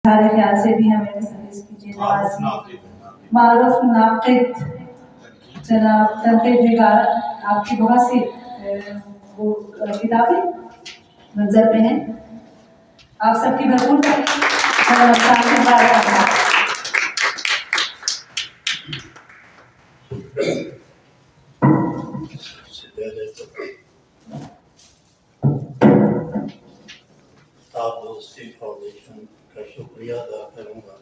ہمارے خیال سے بھی ہمیں سروس کیجیے. معروف ناقد جناب تنقید نگار، آپ کی بہت سی وہ کتابیں منظر پہ ہیں. آپ سب کی بھرپور دوستی فاؤنڈیشن کا شکریہ ادا کروں گا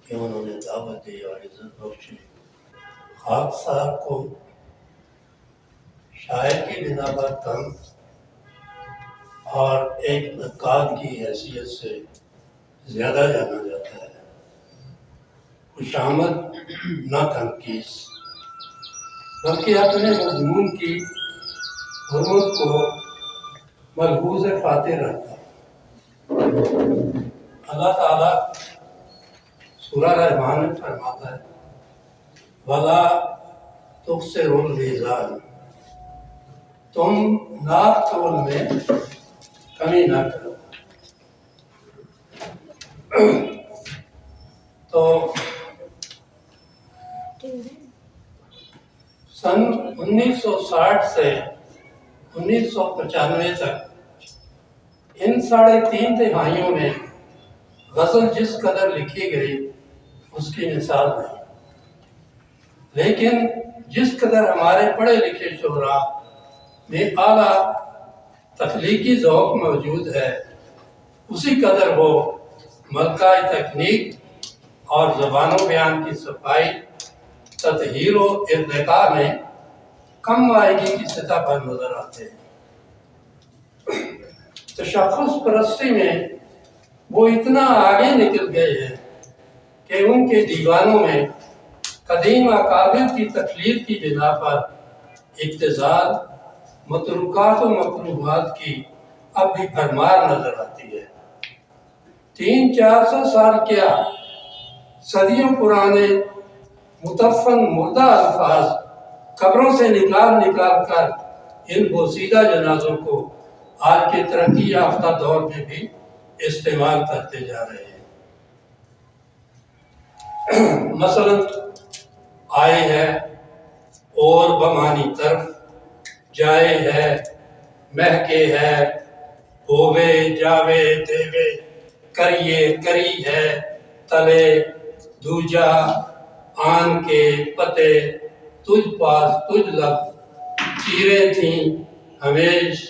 کہ انہوں نے دعوت دی اور عزت بخشی. خاک صاحب کو شاعر کی بنا پر کم اور ایک نقاد کی حیثیت سے زیادہ جانا جاتا ہے. خوشامد نہ تنقیص بلکہ اپنے مضمون کی حرمت کو ملحوظ خاطر رکھتا. اللہ تعالیٰ سورہ رحمان میں فرماتا ہے وَلَا تُخْسِرُوا الْمِيزَانَ، تم ناپ تول میں کمی نہ کرو. تو سن 1960 سے 1995 تک ان 3.5 دہائیوں میں غزل جس قدر لکھی گئی اس کی مثال نہیں. لیکن جس قدر ہمارے پڑھے لکھے شعراء میں اعلیٰ تخلیقی ذوق موجود ہے، اسی قدر وہ ملکہ تکنیک اور زبان و بیان کی صفائی، تطہیر و ارتقاء میں کم مائگی کی سطح پر نظر آتے ہیں. تشخص پرستی میں وہ اتنا آگے نکل گئے ہیں کہ ان کے دیوانوں میں قدیم اکابر کی تقلید کی بنا پر ابتذال، متروکات و مکروہات کی اب بھی بھرمار نظر آتی ہے. 300-400 سال کیا، صدیوں پرانے مدفن مردہ الفاظ قبروں سے نکال کر ان بوسیدہ جنازوں کو آج کے ترقی یافتہ دور میں بھی استعمال کرتے جا رہے ہیں. مثلا آئے ہے اور بمانی طرف، جائے ہے مہکے ہے، ہووے جاوے دیوے، کریے کری ہے تلے، دوجا آن کے پتے، تجھ پاس تجھ لب، چیریں تھیں ہمیش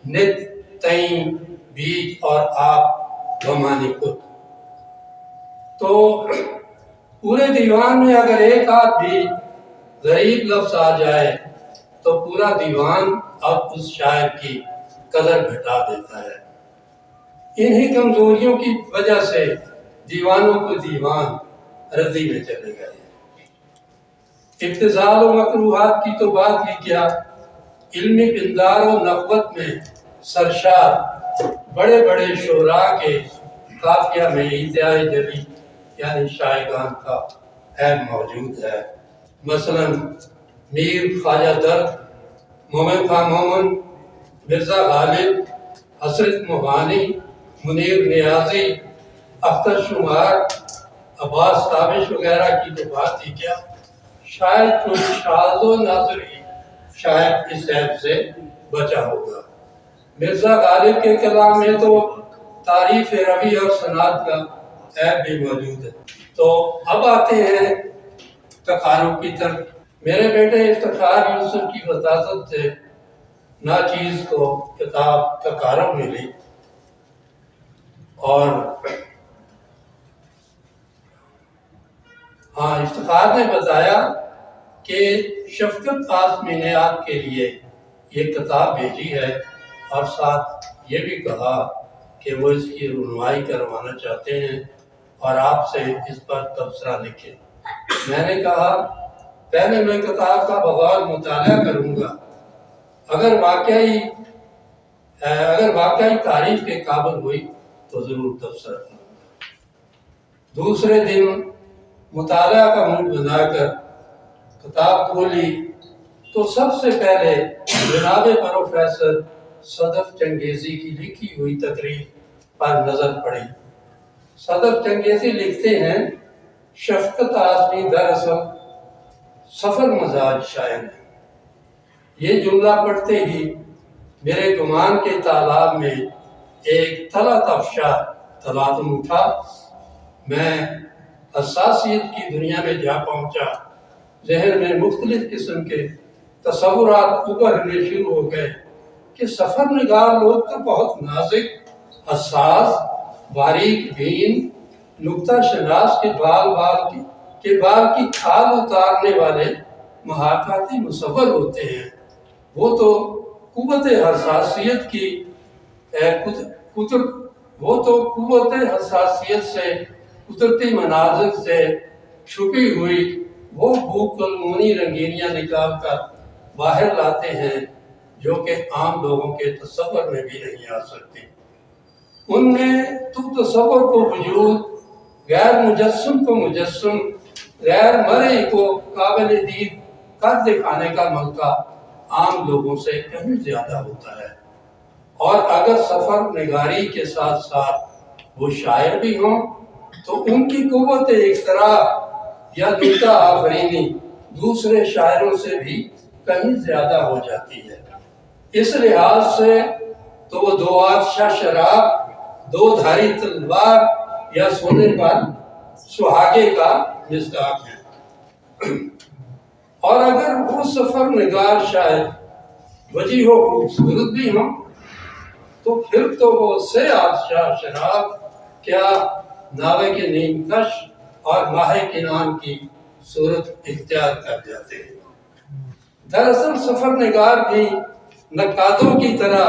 نت تئیں بیج اور آپ بمانی خود. تو پورے دیوان میں اگر ایک آدھ بھی غریب لفظ آ جائے تو پورا دیوان اب اس شاعر کی قدر گھٹا دیتا ہے. انہی کمزوریوں کی وجہ سے دیوانوں کو دیوان رضی میں چلے گئے. ابتذال و مکروہات کی تو بات ہی کیا، علمی پندار و نخوت میں سرشار بڑے بڑے شعراء کے قافیہ میں انتہائی جلی یعنی شائگان کا عیب موجود ہے. مثلا میر خواجہ درد، مومن خان مومن، مرزا غالب، حسرت موہانی، منیر نیازی، اختر شمار، عباس تابش وغیرہ کی تو بات ہی کیا، شاید کچھ شاذ و نادر ہی شاید اس عیب سے بچا ہوگا. مرزا غالب کے کلام میں تو تعریف روی اور سناد کا عیب بھی موجود ہے. تو اب آتے ہیں تقارب کی طرف. میرے بیٹے افتخار یوسف کی وساطت سے ناچیز کو کتاب تقارب ملی اور افتخار نے بتایا کہ شفقت آسمی نے آپ کے لیے یہ کتاب بھیجی ہے اور ساتھ یہ بھی کہا کہ وہ اس کی رونمائی کروانا چاہتے ہیں اور آپ سے اس پر تبصرہ لکھیں. میں نے کہا پہلے میں کتاب کا بغور مطالعہ کروں گا، اگر واقعی تعریف کے قابل ہوئی تو ضرور تبصرہ کروں گا. دوسرے دن مطالعہ کا موڈ بنا کر کتاب کھولی تو سب سے پہلے جناب پروفیسر صدف چنگیزی کی لکھی ہوئی تقریر پر نظر پڑی. صدف چنگیزی لکھتے ہیں شفقت آسمی دراصل سفر مزاج شاعر ہے۔ یہ جملہ پڑھتے ہی میرے گمان کے تالاب میں ایک طلعت افشا تلاطم اٹھا۔ میں حساسیت کی دنیا میں جا پہنچا۔ ذہن میں مختلف قسم کے تصورات ابھرنے شروع ہو گئے کہ سفر نگار لوگ تو بہت نازک، حساس، باریک بین، نکتہ شناس کے بال کی کھال اتارنے والے محاکاتی مصور ہوتے ہیں۔ وہ تو قوت حساسیت سے قدرتی مناظر سے چھپی ہوئی وہ بھوک المونی رنگینیاں نکال کر باہر لاتے ہیں جو کہ عام لوگوں کے تصور میں بھی نہیں آ سکتی۔ ان میں تو تصور کو وجود، غیر مجسم کو مجسم، غیر مرئی کو قابل دید کر دکھانے کا ملکہ عام لوگوں سے کہیں زیادہ ہوتا ہے۔ اور اگر سفر نگاری کے ساتھ ساتھ وہ شاعر بھی ہوں تو ان کی قوت اختراع یا نکتہ آفرینی دوسرے شاعروں سے بھی کہیں زیادہ ہو جاتی ہے۔ اس لحاظ سے تو وہ دو آتشا شراب، دو دھاری تلوار یا سونے پر سہاگے کا مصداق ہے۔ اور اگر وہ سفر نگار شاعر وجیح و خوبصورت بھی ہوں تو پھر تو وہ سے آتشا شراب کیا ناوے کے نیم کش اور ماہ کنان کی صورت اختیار کر جاتے ہیں۔ دراصل سفر نگار بھی نقادوں کی طرح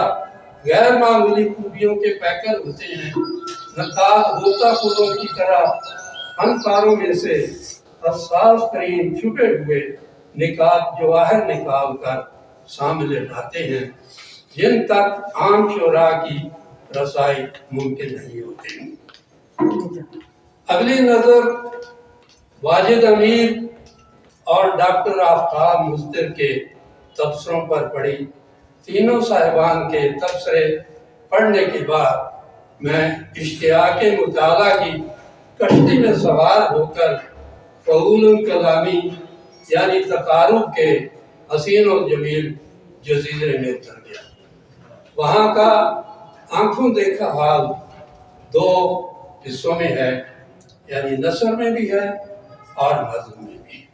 غیر معمولی خوبیوں کے پیکر ہوتے ہیں۔ نقاد غوطہ خوروں کی طرح فنکاروں میں سے حساس ترین چھپے ہوئے نکات جواہر نکال کر سامنے لاتے ہیں جن تک عام شعراء کی رسائی ممکن نہیں ہوتی۔ اگلی نظر واجد امیر اور ڈاکٹر آفتاب مصدر کے تبصروں پر پڑی۔ تینوں صاحبان کے تبصرے پڑھنے کے بعد میں اشتیاق مطالعہ کی کشتی میں سوار ہو کر فعول کلامی یعنی تقارب کے حسین و جمیل جزیرے میں اتر گیا۔ وہاں کا آنکھوں دیکھا حال دو حصوں میں ہے، یعنی نثر میں بھی ہے اور نظم میں بھی۔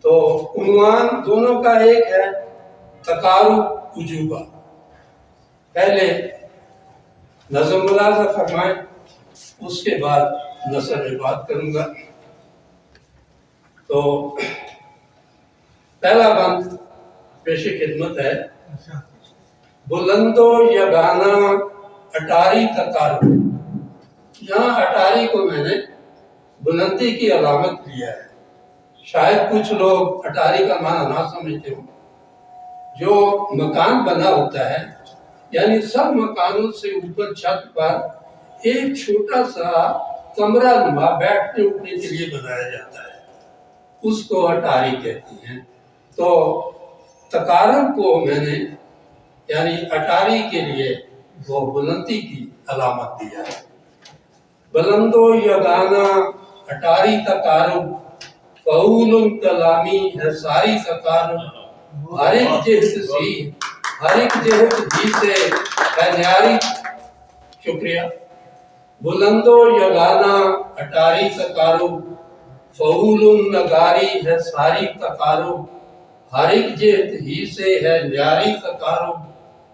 تو عنوان دونوں کا ایک ہے تقارب عجوبہ۔ پہلے نظم ملاحظہ فرمائیں، اس کے بعد نثر میں بات کروں گا۔ تو پہلا بند پیش خدمت ہے، بلند و یگانہ اٹاری تقارب۔ یہاں اٹاری کو میں نے بلندی کی علامت لیا ہے۔ شاید کچھ لوگ اٹاری کا معنی نہ سمجھتے ہوں۔ جو مکان بنا ہوتا ہے یعنی سب مکانوں سے اوپر چھت پر ایک چھوٹا سا کمرہ نما بیٹھنے اٹھنے کے لیے بنایا جاتا ہے، اس کو اٹاری کہتے ہیں۔ تو تقارب کو میں نے یعنی اٹاری کے لیے وہ بلندی کی علامت دیا ہے۔ بلند و یگانہ اٹاری تقارب، فعول کلامی ہے ساری تقارب، ہر ایک جہت سی ہر ایک جہت جی سے ہے نیاری۔ شکریہ۔ بلند و یگانہ اٹاری تقارب، فعول نگاری ہے ساری تقارب، ہر ایک جہت ہی سے ہے نیاری تقارب،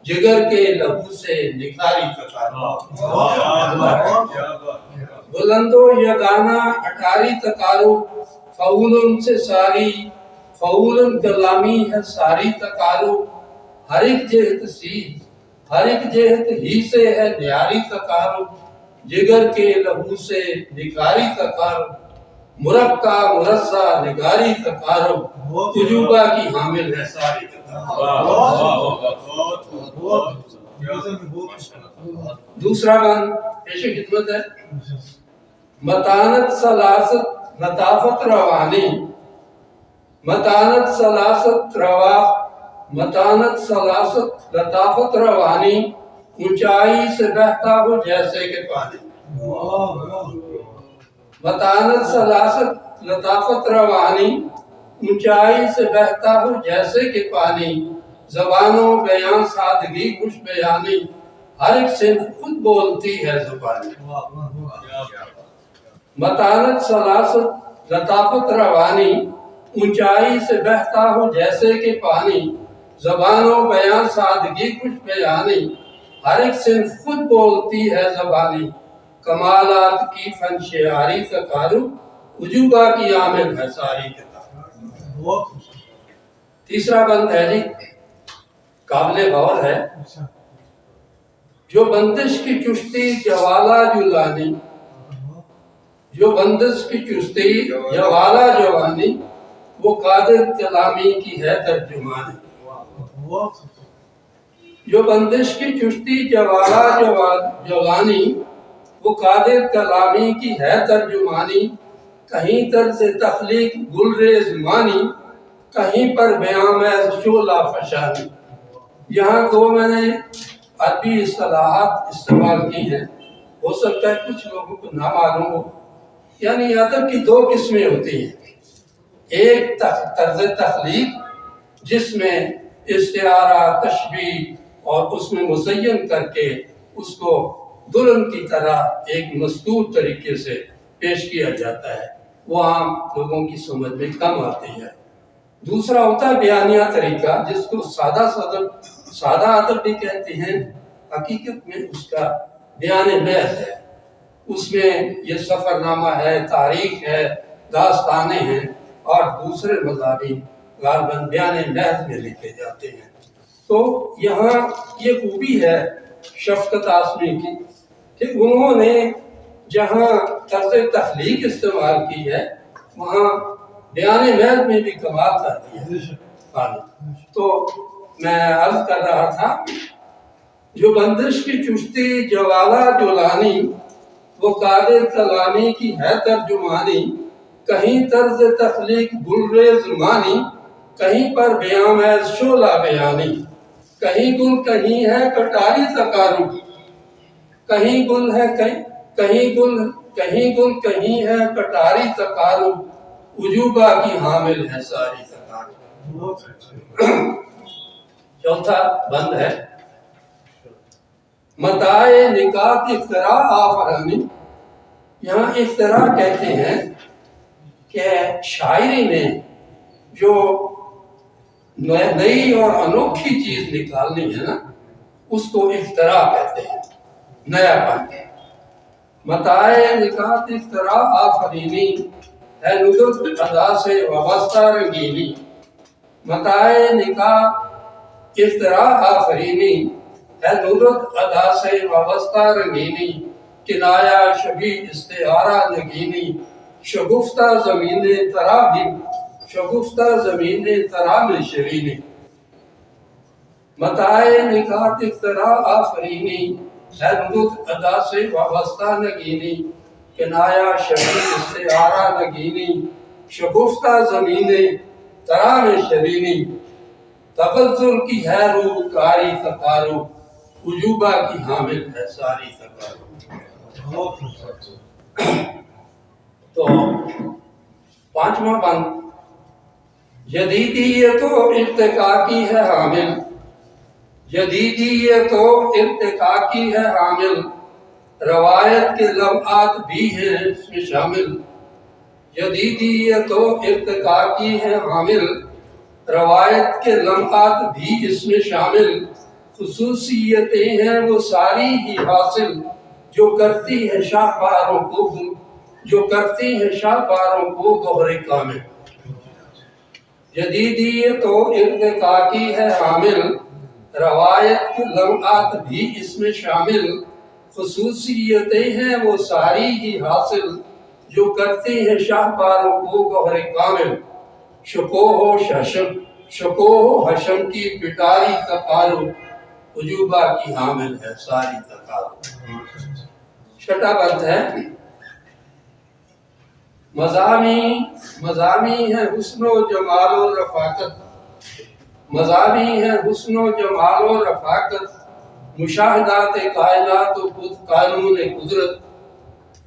جگر کے لہو سے نکھاری تقارب۔ بلند و یگانہ اٹاری تقارب، فعول سے ساری، فعول کلامی ہے ساری تقارب، ہر ایک جہت سی ہر ایک جہت ہی سے ہے نیاری تقارب، جگر کے لہو سے نکھاری تقارب، مرقع مرصع نگاری تقارب، عجوبہ کی حامل ہے ساری تقارب۔ دوسرا بند پیش خدمت ہے، متانت سلاست لطافت روانی، متانت سلاست متانت سلاست لطافت روانی، اونچائی سے بہتا ہو جیسے کہ پانی۔ متانت سلاست لطافت روانی، اونچائی سے بہتا ہو جیسے کہ پانی، زبانوں بیان سادگی خوش بیانی، ہر ایک صنف خود بولتی ہے زبانی۔ متانت سلاست لطافت روانی، اونچائی سے بہتا ہو جیسے کہ پانی، زبانوں بیان سادگی خوش بیانی، ہر ایک صنف خود بولتی ہے زبانی، کمالات کی فن شعاری تکارو، عجوبہ کی عامل ہے ساری کتاب۔ تیسرا بند ہے جی، قابل غور ہے۔ جو بندش کی چشتی جوالا جولانی، جو بندش کی چشتی جوالا جوانی، وہ قادر کلامی کی ہے ترجمانی۔ جو بندش کی چشتی جوالا جوانی، وہ قادر کلامی کی ہے ترجمانی، کہیں طرز تخلیق گل ریز مانی، کہیں پر بیاں میں شعلہ فشانی۔ یہاں دو میں نے عربی اصطلاحات استعمال کی ہیں، ہو سکتا ہے کچھ لوگوں کو نہ معلوم ہو۔ یعنی ادب کی دو قسمیں ہوتی ہیں، ایک طرز تخلیق جس میں استعارہ، تشبیہ اور اس میں مزین کر کے اس کو دلہن کی طرح ایک مستور طریقے سے پیش کیا جاتا ہے، وہ عام لوگوں کی سمجھ میں کم آتی ہے۔ دوسرا ہوتا ہے بیانیہ طریقہ، جس کو سادہ ادب بھی کہتے ہیں، حقیقت میں اس کا بیان محض ہے۔ اس میں یہ سفر نامہ ہے، تاریخ ہے، داستانیں ہیں اور دوسرے مضامین غالباً بیان محض میں لکھے جاتے ہیں۔ تو یہاں یہ خوبی ہے شفقت آسمی کی کہ انہوں نے جہاں طرز تخلیق استعمال کی ہے وہاں بیان محض میں بھی کمال کر دیا۔ تو میں عرض کر رہا تھا، جو بندش کی چشتی جوالا جولانی، وہ قادر کلامی کی ہے ترجمانی، کہیں طرز تخلیق گل ریز مانی، کہیں پر بیاں محض شعلہ بیانی، کہیں گل کہیں ہے کٹاری تکارو، کہیں گل ہے کہیں ہے کٹاری تکارو، عجوبہ کی حامل ہے ساری تکارو۔ چوتھا بند ہے، متائے نکات اختراع آفرانی۔ یہاں اختراع کہتے ہیں کہ شاعری میں جو نئی اور انوکھی چیز نکالنی ہے نا، اس کو اختراع کہتے ہیں، نیا پن۔ متائے نکات اختراع آفرینی، ہے ندرت ادا سے وابستہ رنگینی۔ متائے نکات اختراع آفرینی، ہے ندرت ادا سے وابستہ رنگینی، کنایا شبیہ استعارہ نگینی، شگفتہ زمین ترا بھی شگفتہ زمین ترا میں شرینی۔ متائے نکات اختراع آفرینی، ہے ندرت ادا سے وابستہ نگینی، کنایا شبیہ استعارہ نگینی، شگفتہ زمین ترا میں شرینی۔ تغزل کی ہے روح کاری تکارو، عجوبہ کی حامل ہے ساری تکارو۔ تو پانچواں بند، جدیدیت تو ارتقا کی ہے حامل، جدیدیت تو ارتقا کی ہے حامل، روایت کے لمحات بھی ہیں اس میں شامل۔ جدیدیت تو ارتقا کی ہے حامل، روایت کے لمحات بھی اس میں شامل، خصوصیتیں ہیں وہ ساری ہی حاصل، جو کرتی ہے شاہکاروں کو گوہر کامل۔ جدیدیت تو ارتقا کی ہے حامل، روایت کے لمحات بھی اس میں شامل، خصوصیتیں ہیں وہ ساری ہی حاصل، جو کرتی ہے شاہکاروں کو گوہر کامل۔ شکوہ و حشم کی پٹاری تکارو، عجوبہ کی حامل ہے ساری تکارو۔ چھٹا بند ہے، مضامی ہے حسن و جمال و رفاقت، مضامی ہے حسن و جمال و رفاقت، مشاہدات کائنات و قانون قدرت،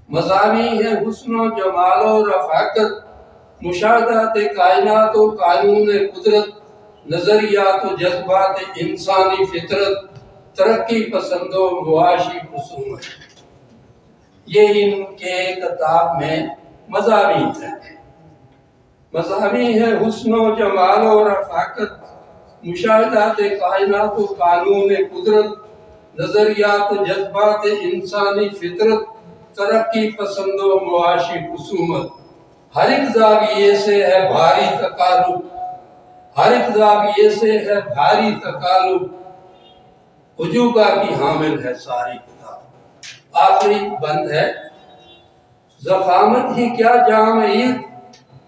مضامی ہے حسن و جمال و رفاقت، مشاہدات کائنات و قانون قدرت، نظریات و جذبات انسانی فطرت، ترقی پسند و معاشی خصومت۔ یہ ان کے کتاب میں مضامین ہیں۔ مضامین ہے حسن و جمال و رفاقت، مشاہدات کائنات و قانون قدرت، نظریات و جذبات انسانی فطرت، ترقی پسند و معاشی خصومت۔ ہر ایک زاویے سے ہے بھاری تقارب، ہر ایک زاویے سے ہے بھاری تقارب، عجوبہ کی حامل ہے ساری کتاب۔ آخری بند ہے، ضخامت ہی کیا جامعیت،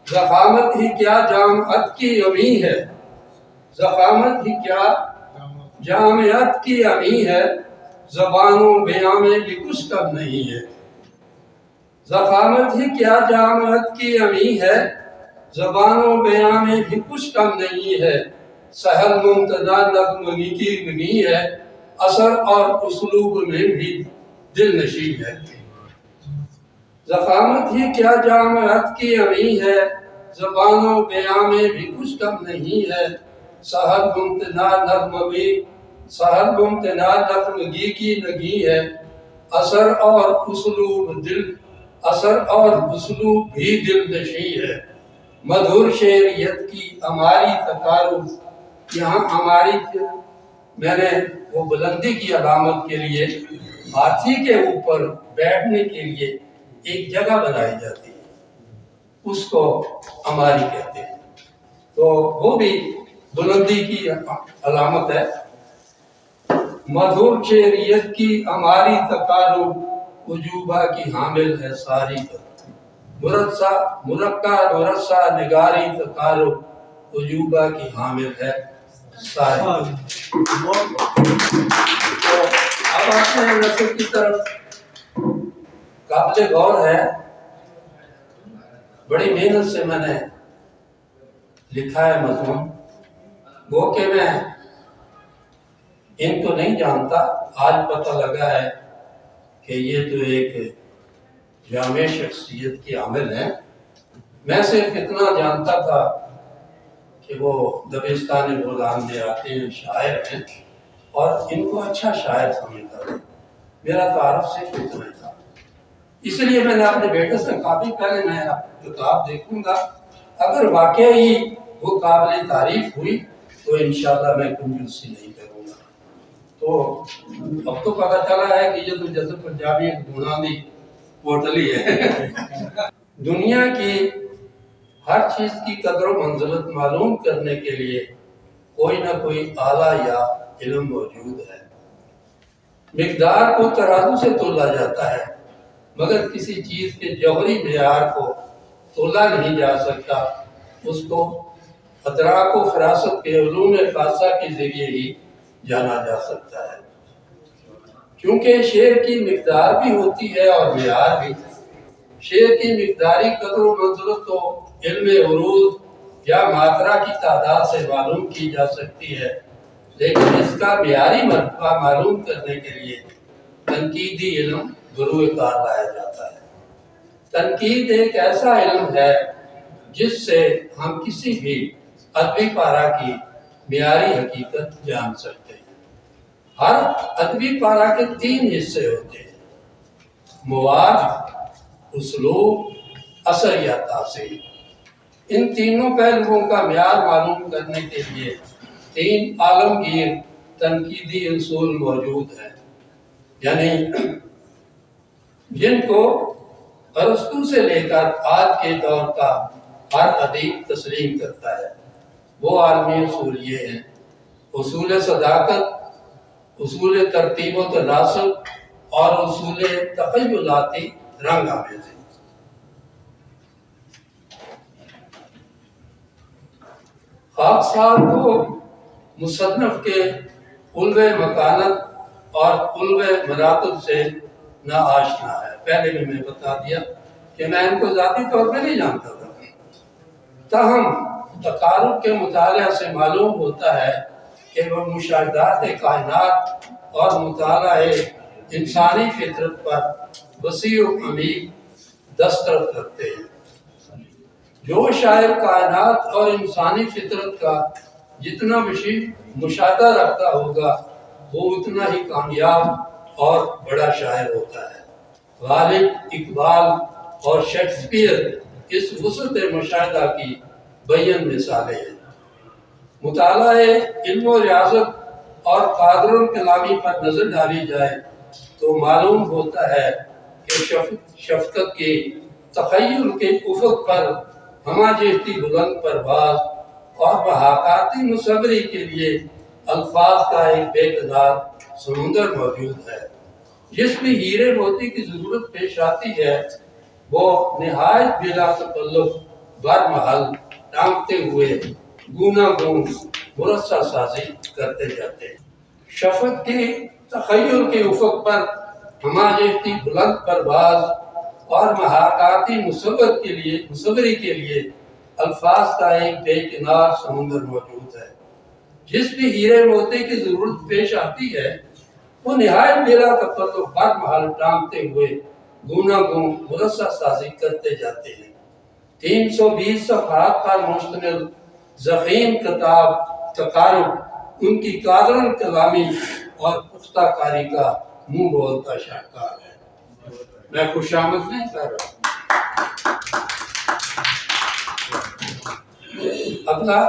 ضخامت ہی کیا جامعت کی امی ہے، ضخامت ہی کیا جامعت کی امی ہے، زبان و بیاں میں بھی کچھ کم نہیں ہے۔ ضخامت ہی کیا جامعت کی امی ہے، زبان و بیاں میں بھی کچھ کم نہیں ہے، سہل ممتنع نغمگی کی نگی ہے، اثر اور اسلوب میں بھی دل نشین ہے۔ ضخامت ہی کیا جامعت کی امی ہے، زبان و بیاں میں بھی کچھ کم نہیں ہے، سہل ممتنع نغمگی کی نگی ہے، اثر اور اسلوب بھی دل نشیں ہے۔ مدھر شعریت کی ہماری تقارب، یہاں ہماری میں نے وہ بلندی کی علامت کے لیے ہاتھی کے اوپر بیٹھنے کے لیے ایک جگہ بنائی جاتی ہے، اس کو ہماری کہتے ہیں، تو وہ بھی بلندی کی علامت ہے۔ مدھر شعریت کی ہماری تقارب، عجوبہ کی حامل ہے ساری، مرقع نگاری تقارب، عجوبہ کی حامل ہے ساری۔ تو اب آتے ہیں نثر کی طرف۔ قابل غور ہے، بڑی محنت سے میں نے لکھا ہے مضمون، وہ کہ میں ان کو نہیں جانتا، آج پتہ لگا ہے کہ یہ تو ایک جامع شخصیت کی عامل ہیں۔ میں صرف اتنا جانتا تھا کہ وہ دبستان بولان میں آتے ہیں، شاعر ہیں، اور ان کو اچھا شاعر سمجھتا تھا۔ میرا تعارف صرف اتنا ہی تھا، اس لیے میں نے اپنے بیٹے سے کہا بھی پہلے میں کتاب دیکھوں گا، اگر واقعی وہ قابل تعریف ہوئی تو انشاءاللہ میں کنجوسی نہیں کروں گا۔ تو اب تو پتہ چلا ہے کہ یہ تو جیسے پنجابی گناہی پوٹلی ہے۔ دنیا کی ہر چیز کی قدر و منزلت معلوم کرنے کے لیے کوئی نہ کوئی آلہ یا علم موجود ہے۔ مقدار کو ترازو سے تولا جاتا ہے، مگر کسی چیز کے جوہری معیار کو تولا نہیں جا سکتا، اس کو ادراک و فراست کے علوم خاصہ کے ذریعے ہی جانا جا سکتا ہے۔ کیونکہ شعر کی مقدار بھی ہوتی ہے اور معیار بھی۔ شعر کی مقداری قدر و منزلت تو علم عروض یا ماترا کی تعداد سے معلوم کی جا سکتی ہے، لیکن اس کا معیاری مرتبہ معلوم کرنے کے لیے تنقیدی علم بروئے کار لایا جاتا ہے۔ تنقید ایک ایسا علم ہے جس سے ہم کسی بھی ادبی پارہ کی معیاری حقیقت جان سکتے ہیں۔ ہر ادبی پارہ کے 3 حصے ہوتے ہیں: مواد، اسلوب، اثر یا تاثیر۔ ان تینوں پہلوؤں کا معیار معلوم کرنے کے لیے 3 عالمگیر تنقیدی اصول موجود ہیں، یعنی جن کو ارسطو سے لے کر آج کے دور کا ہر ادیب تسلیم کرتا ہے۔ وہ عالمی اصول یہ ہیں: اصول صداقت، اصول ترتیب و تناسب، اور اصول تخیلاتی رنگ آمیزی۔ خاکسار کو مصنف کے علوِ مکانت اور علوِ مراتب سے نا آشنا ہے۔ پہلے بھی میں بتا دیا کہ میں ان کو ذاتی طور پہ نہیں جانتا تھا، تاہم تقارب کے مطالعہ سے معلوم ہوتا ہے کہ وہ مشاہدات کائنات اور مطالعہ انسانی فطرت پر وسیع و عمیق دسترس رکھتے ہیں۔ جو شاعر کائنات اور انسانی فطرت کا جتنا وسیع مشاہدہ رکھتا ہوگا وہ اتنا ہی کامیاب اور بڑا شاعر ہوتا ہے۔ غالب، اقبال اور شیکسپیئر اس وسعت مشاہدہ کی بیان مثالیں ہیں۔ مطالعہ علم و ریاضت اور قادر الکلامی پر نظر ڈالی جائے تو معلوم ہوتا ہے کہ شفقت کے تخیل کے افق پر ہمہ جہتی بلند پرواز اور محاکاتی مصوری کے لیے الفاظ کا ایک بے کنار سمندر موجود ہے۔ جس میں ہیرے موتی کی ضرورت پیش آتی ہے وہ نہایت بلا تکلف برمحل ٹانگتے ہوئے گونا گون مرصع سازی کرتے جاتے ہیں۔ شفقت کے تخیل کے افق پر ہمہ جہتی بلند پرواز اور محاکاتی مصوری کے لیے الفاظ کا ایک بے کنار سمندر موجود ہے۔ جس بھی ہیرے موتی کی ضرورت پیش آتی ہے وہ نہایت بلا تکلف برمحل ٹانگتے ہوئے گونا گون مرصع سازی کرتے جاتے ہیں۔ 320 صفحات پر مشتمل ضخیم کتاب تقارب ان کی قادر کلامی اور پختہ کاری کا منہ بولتا شاہکار ہے۔ میں خوش آمد نہیں کر رہا۔ اگلا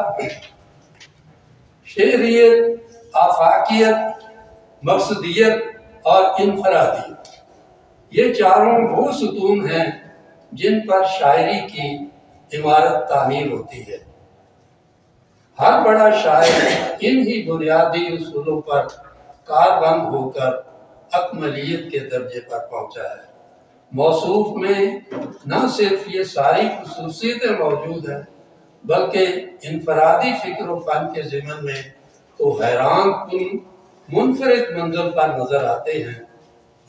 شعریت، آفاقیت، مقصدیت اور انفرادیت، یہ چاروں وہ ستون ہیں جن پر شاعری کی عمارت تعمیر ہوتی ہے۔ ہر بڑا شاعر انہی بنیادی اصولوں پر کاربند ہو کر اکملیت کے درجے پر پہنچا ہے۔ موصوف میں نہ صرف یہ ساری خصوصیتیں موجود ہیں بلکہ انفرادی فکر و فن کے ضمن میں تو حیران کن منفرد منزل پر نظر آتے ہیں۔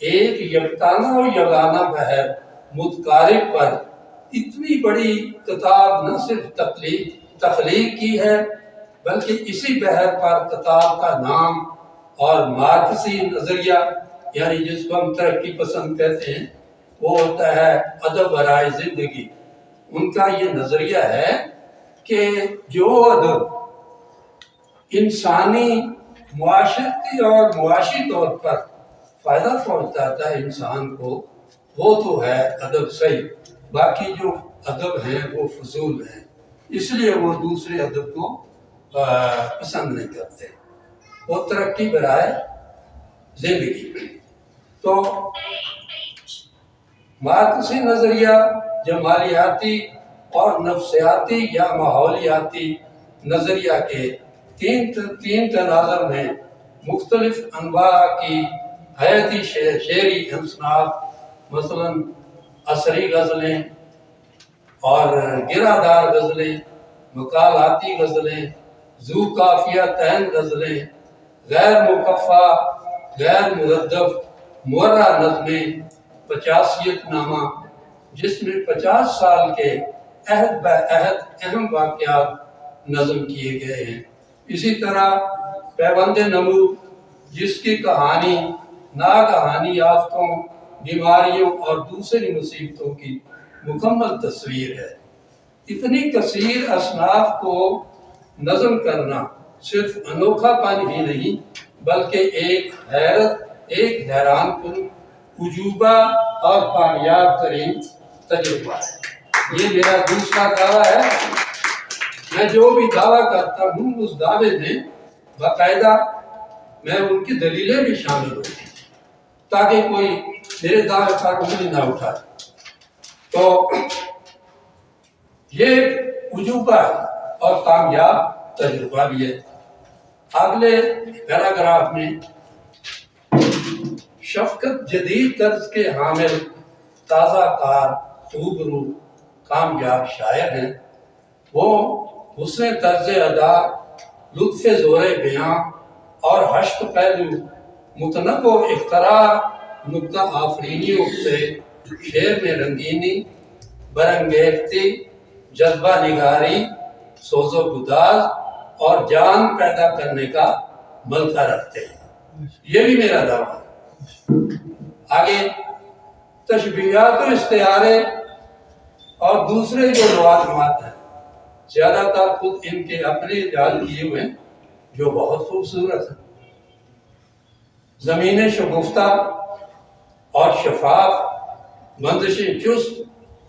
ایک یکتانہ و یگانہ بحر متقارب پر اتنی بڑی کتاب نہ صرف تخلیق کی ہے بلکہ اسی بحر پر کتاب کا نام اور مارکسی نظریہ، یعنی جس کو ہم ترقی پسند کہتے ہیں، وہ ہوتا ہے ادب برائے زندگی۔ ان کا یہ نظریہ ہے کہ جو ادب انسانی معاشرتی اور معاشی طور پر فائدہ پہنچاتا ہے انسان کو، وہ تو ہے ادب صحیح، باقی جو ادب ہیں وہ فضول ہیں، اس لیے وہ دوسرے ادب کو پسند نہیں کرتے۔ وہ ترقی برائے زندگی۔ تو مارکسی نظریہ جمالیاتی اور نفسیاتی یا ماحولیاتی نظریہ کے تین تناظر میں مختلف انواع کی حیاتی شعری انصناف، مثلا عصری غزلیں اور گرادار غزلیں، مقالاتی غزلیں، ذو قافیہ تین غزلیں، غیر مکفہ، غیر مردف، مورع نظمیں، 50 نامہ جس میں 50 سال کے عہد بعہد اہم واقعات نظم کیے گئے ہیں۔ اسی طرح پیوند نمو جس کی کہانی ناگہانی آفتوں، بیماریوں اور دوسری مصیبتوں کی مکمل تصویر ہے۔ اتنی کثیر اصناف کو نظم کرنا صرف انوکھا پن ہی نہیں بلکہ ایک حیران کن عجوبہ اور کامیاب ترین تجربہ ہے۔ یہ میرا دوسرا دعویٰ ہے۔ میں جو بھی دعویٰ کرتا ہوں اس دعوے میں باقاعدہ میں ان کی دلیلیں بھی شامل ہوتی ہیں تاکہ کوئی میرے دعوے پر انگلی نہ اٹھائے۔ تو یہ عجوبہ اور کامیاب تجربہ بھی ہے۔ اگلے پیراگراف میں شفقت جدید طرز کے حامل، تازہ کار، خوبرو، کامیاب شاعر ہیں۔ وہ حسن طرز ادا، لطف زور بیاں اور حشق پہلو، متنوع اختراع، نکتہ آفرینیوں سے شعر میں رنگینی، برانگیختی، جذبہ نگاری، سوز و گداز اور جان پیدا کرنے کا ملکہ رکھتے ہیں۔ یہ بھی میرا دعویٰ ہے۔ آگے تشبیہات و استعارے اور دوسرے جو لوازمات ہیں زیادہ تر خود ان کے اپنے ایجاد کیے ہوئے جو بہت خوبصورت ہیں. زمین شگفتہ اور شفاف، بندشیں چست،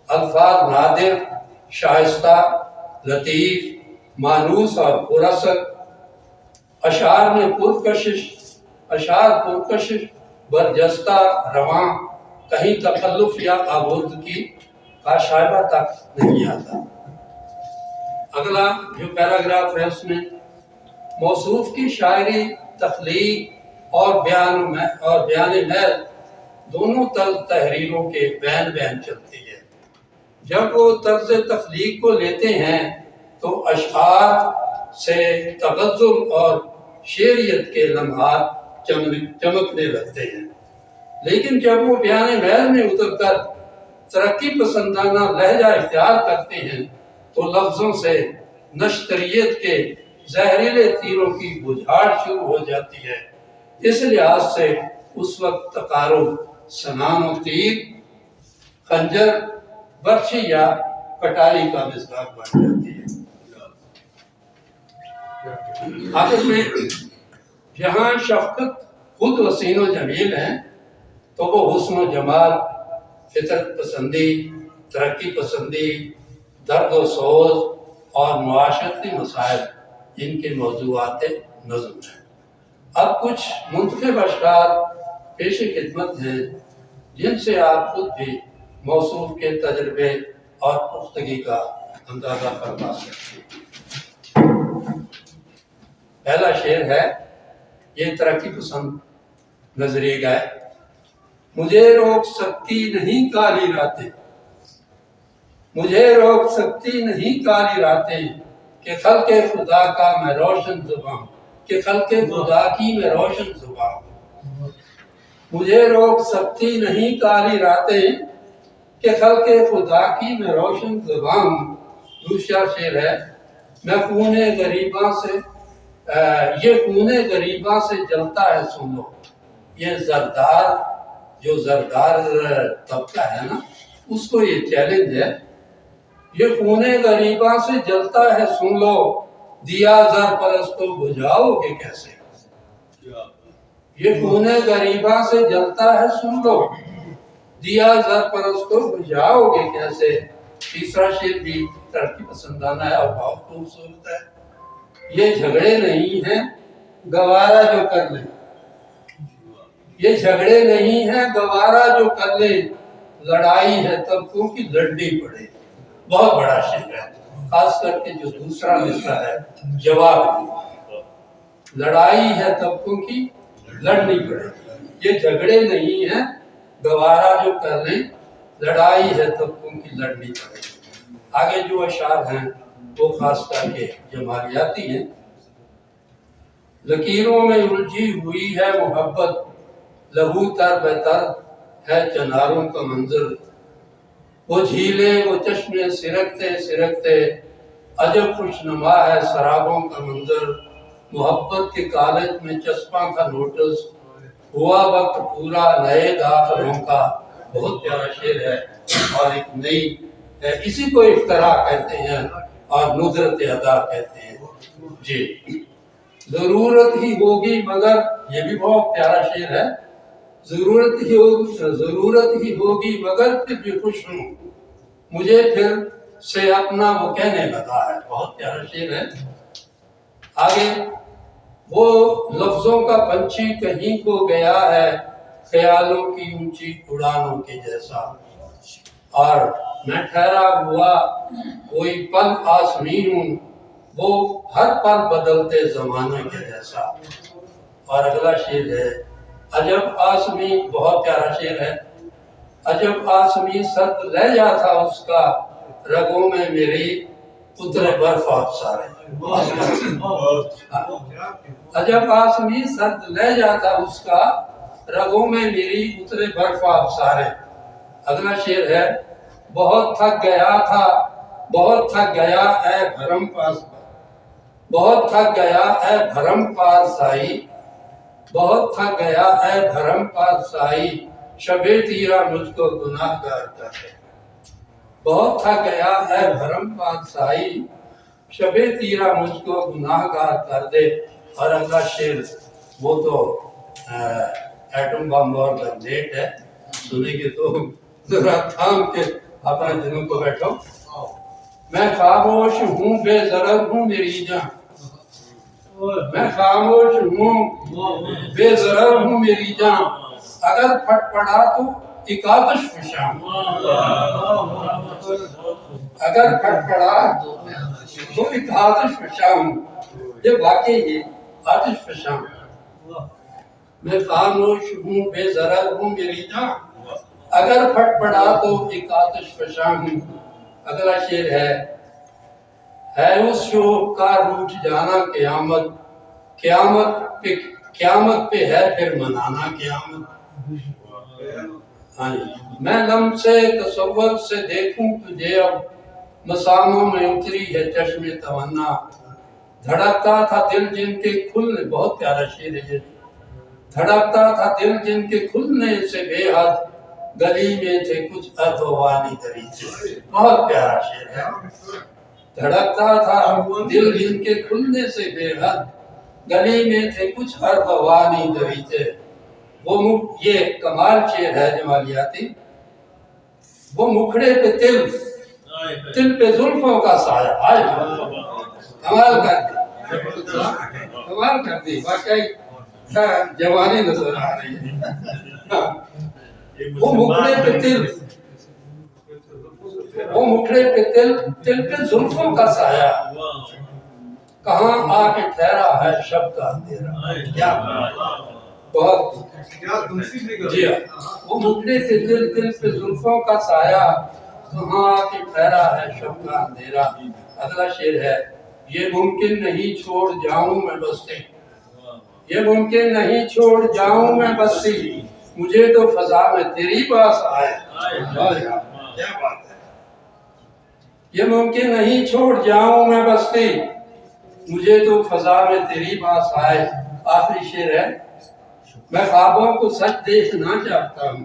الفاظ نادر، شائستہ، لطیف، مانوس اور پراثر، اشعار میں پرکشش، برجستہ، رواں، کہیں تکلف یا آوردگی کا شائبہ تک نہیں آتا. اگلا جو پیراگراف ہے اس میں موصوف کی شاعری، تخلیق اور بیان محض دونوں طرز تحریروں کے بین چلتی ہے. جب وہ طرز تخلیق کو لیتے ہیں تو اشعار سے تغزل اور شعریت کے لمحات چمکنے لگتے ہیں، لیکن جب وہ بیان محض میں اتر کر ترقی پسندانہ لہجہ اختیار کرتے ہیں تو لفظوں سے نشتریت کے زہریلے تیروں کی بجھاڑ شروع ہو جاتی ہے. اس لحاظ سے اس وقت تقارب سنان و تیر، خنجر، برچھی یا کٹائی کا مصداق بن جاتی ہے. آخر میں جہاں شفقت خود حسین و جمیل ہیں تو وہ حسن و جمال، فطرت پسندی، ترقی پسندی، درد و سوز اور معاشرتی مسائل ان کے موضوعات نظم ہیں. اب کچھ منتخب اشعار پیش خدمت ہیں جن سے آپ خود بھی موصوف کے تجربے اور پختگی کا اندازہ فرما سکتے ہیں. پہلا شعر ہے، یہ ترقی پسند نظریے کا ہے. مجھے روک سکتی نہیں کالی راتیں، مجھے روک سکتی نہیں کالی راتیں، کہ خلق خدا کا میں روشن زباں، کہ خلق خدا کی میں روشن زباں. مجھے روک سکتی نہیں کالی راتیں، کہ خلق خدا کی میں روشن زباں. دوسرا شعر ہے، میں خون غریباں سے یہ خون غریباں سے جلتا ہے سن لو. یہ زردار طبقہ ہے نا، اس کو یہ چیلنج ہے. یہ خون غریباں سے جلتا ہے سن لو، دیا زر پرستو بجھاؤ گے کیسے. یہ خون غریباں سے جلتا ہے سن لو، دیا زر پرستو بجھاؤ گے کیسے. تیسرا شعر بھی ترقی پسندانہ ہے اور بہت خوبصورت ہے. یہ جھگڑے نہیں ہیں گوارا جو کر لیں، یہ جھگڑے نہیں ہیں گوارا جو کر لیں، لڑائی ہے طبقوں کی لڑنی پڑے. بہت بڑا شعر ہے، خاص کر کے جو دوسرا مصرع ہے جواب. لڑائی ہے طبقوں کی لڑنی پڑے، یہ جھگڑے نہیں ہیں گوارا جو کر لیں، لڑائی ہے طبقوں کی لڑنی پڑے. آگے جو اشعار ہیں وہ خاص کر کے جمالیاتی ہیں. لکیروں میں الجھی ہوئی ہے محبت، لہو تر بتر ہے چناروں کا منظر. وہ جھیلیں وہ چشمے سرکتے عجب خوش نما ہے سرابوں کا منظر. محبت کے کالج میں چسپاں کا نوٹس، ہوا وقت پورا نئے داخلوں کا. بہت پیارا شعر ہے اور ایک نئی ہے، اسی کو اختراع کہتے ہیں اور نظرت ادا کہتے ہیں. جی ضرورت ہی ہوگی مگر، یہ بھی بہت پیارا شعر ہے. ضرورت ہی ہوگی مگر پھر بھی خوش ہوں، مجھے پھر سے اپنا وہ کہنے لگا ہے. بہت پیارا شعر ہے. آگے وہ لفظوں کا پنچھی کہیں کو گیا ہے، خیالوں کی اونچی اڑانوں کے جیسا. اور میں ٹھہرا ہوا کوئی پل آسمی ہوں، وہ ہر پل بدلتے زمانے کے جیسا. اور اگلا شعر ہے، عجب آسمی. بہت پیارا شعر ہے. عجب آسمی سرد لہجہ تھا اس کا، رگوں میں میری اترے برف آبسارے. عجب آسمی سرد لہجہ تھا اس کا، رگوں میں میری اترے برف آبسارے. اگلا شعر ہے، بہت تھک گیا تھا، بہت تھک گیا اے بھرم پاس، بہت تھک گیا اے بھرم پارسائی. بہت تھک گیا اے بھرم پادشاہی شبِ تیرا مجھ کو گناہ گار کر دے. بہت تھک گیا اے بھرم پادشاہی شبِ تیرا مجھ کو گناہ گار کر دے. اور اگلا شعر وہ تو ایٹم بم اور گنجیٹ ہے، سنیں گے تو ذرا تھام کے اپنے دلوں کو بیٹھو. میں خاموش ہوں بے ضرر ہوں میری جان، میں خاموش ہوں بے ضرر ہوں میری جان، اگر پھٹ پڑا تو ایک آتش فشاں، اگر پھٹ پڑا تو ایک آتش فشاں. یہ واقعی یہ آتش فشاں. میں خاموش ہوں بے ضرر ہوں میری جان، اگر پھٹ پڑا تو ایک آتش فشاں ہوں. اگلا شعر ہے اس شوق کا روٹ جانا قیامت، قیامت پہ ہے پھر منانا قیامت. میں لمس تصور سے دیکھوں تجھے اب، مساموں میں اتری ہے چشم تمنا. دھڑکتا تھا دل جن کے کھلنے، بہت پیارا شعر ہے یہ، دھڑکتا تھا دل جن کے کھلنے سے بے حد، گلی میں تھے کچھ ارغوانی دریچے. بہت پیارا شعر ہے. دھڑکتا تھا دل جن کے کھلنے سے بے حد، گلی میں تھے کچھ ارغوانی دریچے. یہ کمال شعر ہے جمالیاتی. وہ مکھڑے پہ تل پہ زلفوں کا سایہ. آئے کمال کر دی، کمال کر دی. واقعی جوانی نظر آ رہی ہے. وہ مکھڑے پہ تل، وہ مکھڑے پہ تل پہ زلفوں کا سایہ، کہاں آ کے ٹھہرا ہے شب کا اندھیرا. کیا بہت جی ہاں. وہ مکھڑے پہ تل پہ زلفوں کا سایہ، کہاں آ کے ٹھہرا ہے شب کا اندھیرا. اگلا شعر ہے یہ ممکن نہیں چھوڑ جاؤں میں بستی، یہ ممکن نہیں چھوڑ جاؤں میں بستی، مجھے تو فضا میں تیری باس آئے. کیا بات ہے. یہ ممکن نہیں چھوڑ جاؤں میں بستی، مجھے تو فضا میں تیری باس آئے. آخری شعر ہے میں خوابوں کو سچ دیکھنا چاہتا ہوں،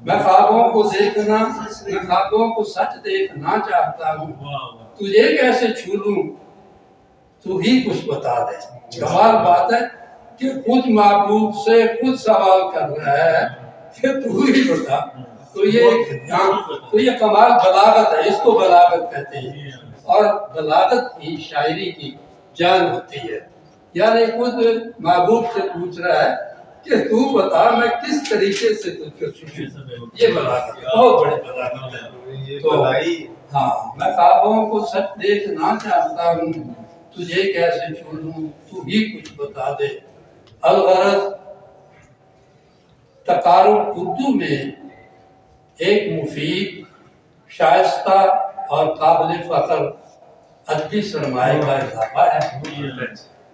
میں خوابوں کو دیکھنا، میں خوابوں کو سچ دیکھنا چاہتا ہوں، تجھے کیسے چھو لوں تو ہی کچھ بتا دے. کمال بات ہے کہ خود محبوب سے خود سوال کر رہا ہے کہ تو ہی بتا. تو یہ کمال بلاغت ہے، اس کو بلاغت کہتے ہیں. اور بلاغت ہی شاعری کی جان ہوتی ہے. یعنی خود محبوب سے پوچھ رہا ہے کہ تو بتا میں کس طریقے سے تجھ کو چھوڑوں. یہ بلاغت بہت بڑی بلاغت ہے. تو ہاں میں خوابوں کو سچ دیکھنا چاہتا ہوں، تجھے کیسے چھوڑوں تو ہی کچھ بتا دے. الغرض تقارب اردو میں ایک مفید، شائستہ اور قابل فخر ادبی سرمایہ کا اضافہ ہے.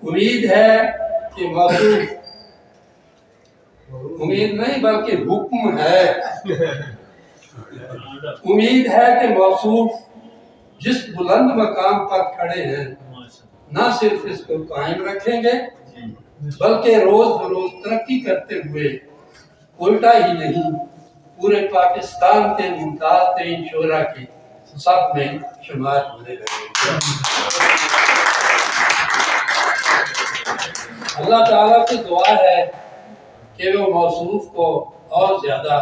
امید ہے کہ موصوف، امید نہیں بلکہ حکم ہے، امید ہے کہ موصوف جس بلند مقام پر کھڑے ہیں نہ صرف اس کو قائم رکھیں گے بلکہ روز بروز ترقی کرتے ہوئے الٹا ہی نہیں پورے پاکستان کے ممتاز ترین شعراء کی صف میں شمار ہونے لگے. اللہ تعالیٰ سے دعا ہے کہ وہ موصوف کو اور زیادہ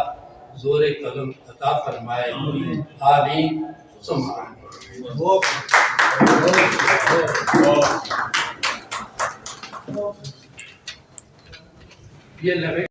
زور قلم عطا فرمائے. آمین ثم آمین. یہ لگے